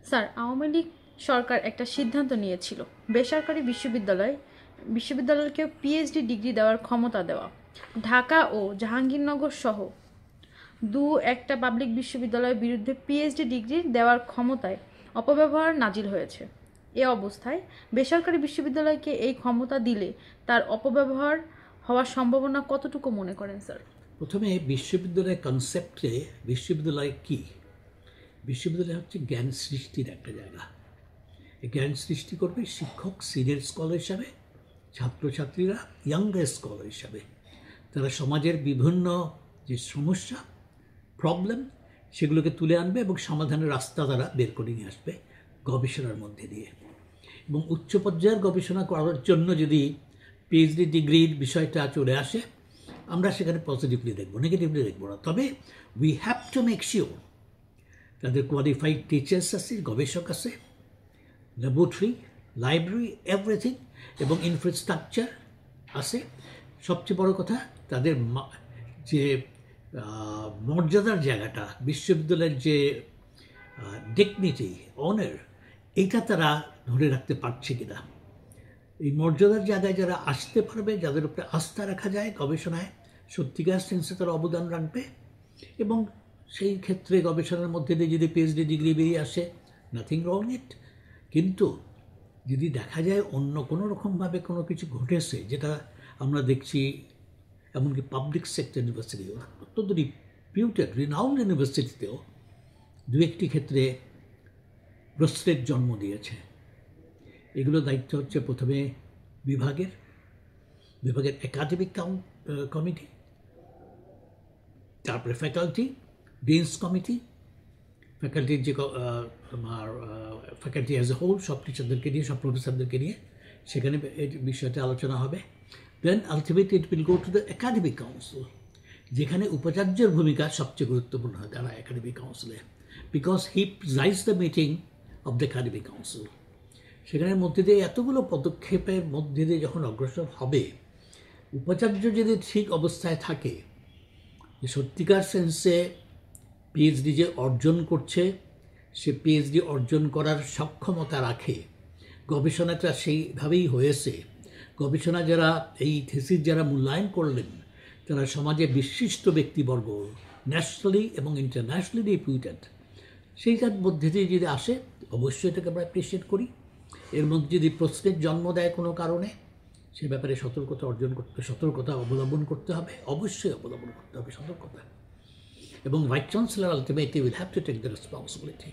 Sir, Awami League সরকার একটা সিদ্ধান্ত নিয়েছিল বেসরকারি বিশ্ববিদ্যালয়কে পিএইচডি ডিগ্রি দেওয়ার ক্ষমতা দেওয়া। ঢাকা ও জাহাঙ্গীরনগর সহ একটা পাবলিক বিশ্ববিদ্যালয়ের বিরুদ্ধে পিএইচডি ডিগ্রি দেওয়ার ক্ষমতায় অপব্যবহার নাজির হয়েছে। এ অবস্থায় বেসরকারি বিশ্ববিদ্যালয়কে এই ক্ষমতা দিলে তার অপব্যবহার হওয়ার সম্ভাবনা কতটুকু মনে করেন স্যার? প্রথমে বিশ্ববিদ্যালয়ের কনসেপ্টে বিশ্ববিদ্যালয় কি? বিশ্ববিদ্যালয় হচ্ছে জ্ঞান সৃষ্টির একটা জায়গা। এই জ্ঞান সৃষ্টি করবে শিক্ষক সিনিয়র স্কলার হিসাবে, ছাত্রছাত্রীরা ইয়াঙ্গার স্কলার হিসাবে। তারা সমাজের বিভিন্ন যে সমস্যা, প্রবলেম, সেগুলোকে তুলে আনবে এবং সমাধানের রাস্তা তারা বের করে নিয়ে আসবে গবেষণার মধ্যে দিয়ে। এবং উচ্চ পর্যায়ের গবেষণা করার জন্য যদি পিএইচডি ডিগ্রির বিষয়টা চলে আসে, আমরা সেখানে পজিটিভলি দেখব, নেগেটিভলি দেখব না। তবে we have to make sure তাদের কোয়ালিফাইড টিচার্স আছে, গবেষক আছে, ল্যাবরেটরি, লাইব্রেরি, এভরিথিং, এবং ইনফ্রাস্ট্রাকচার আছে। সবচেয়ে বড় কথা, তাদের যে মর্যাদার জায়গাটা, বিশ্ববিদ্যালয়ের যে ডিগনিটি, অনার, এইটা তারা ধরে রাখতে পারছে কিনা। এই মর্যাদার জায়গায় যারা আসতে পারবে, যাদের উপরে আস্থা রাখা যায়, গবেষণায় সত্যিকার সেন্সে তারা অবদান রাখবে, এবং সেই ক্ষেত্রে গবেষণার মধ্যে দিয়ে যদি পিএইচডি ডিগ্রি বেরিয়ে আসে, নাথিং রং ইট। কিন্তু যদি দেখা যায় অন্য কোনো রকমভাবে কোনো কিছু ঘটেছে, যেটা আমরা দেখছি এমনকি পাবলিক সেক্টর ইউনিভার্সিটি, অত্যন্ত রিপিউটেড রিনাউন্ড ইউনিভার্সিটিতেও দু একটি ক্ষেত্রে প্রশ্নের জন্ম দিয়েছে। এগুলো দায়িত্ব হচ্ছে প্রথমে বিভাগের একাডেমিক কমিটি, তারপরে ফ্যাকাল্টি, ডিনস কমিটি, ফ্যাকাল্টির যে ফ্যাকাল্টি অ্যাজ এ হোল, সব টিচারদেরকে নিয়ে, সব প্রফেসরদেরকে নিয়ে সেখানে এই বিষয়টা আলোচনা হবে। Then ultimately it will go to the academic council, যেখানে উপাচার্যের ভূমিকা সবচেয়ে গুরুত্বপূর্ণ হয় তারা একাডেমিক কাউন্সিলে, because he presides the meeting of the academic council. সেখানের মধ্যে দিয়ে এতগুলো পদক্ষেপের মধ্যে দিয়ে যখন অগ্রসর হবে, উপাচার্য যদি ঠিক অবস্থায় থাকে, যে সত্যিকার সেন্সে পিএইচডি যে অর্জন করছে, সে পিএইচডি অর্জন করার সক্ষমতা রাখে, গবেষণাটা সেইভাবেই হয়েছে, গবেষণা যারা এই থিসিস যারা মূল্যায়ন করলেন, তারা সমাজে বিশিষ্ট ব্যক্তিবর্গ, ন্যাশনালি এবং ইন্টারন্যাশনালি রিপিউটেড, সেইটার মধ্যে দিয়ে যদি আসে, অবশ্যই এটাকে আমরা অ্যাপ্রিসিয়েট করি। এর মধ্যে যদি প্রশ্নের জন্ম দেয় কোনো কারণে, সে ব্যাপারে সতর্কতা অবলম্বন করতে হবে, অবশ্যই অবলম্বন করতে হবে সতর্কতা, এবং vice chancellor ultimately will have to take the responsibility.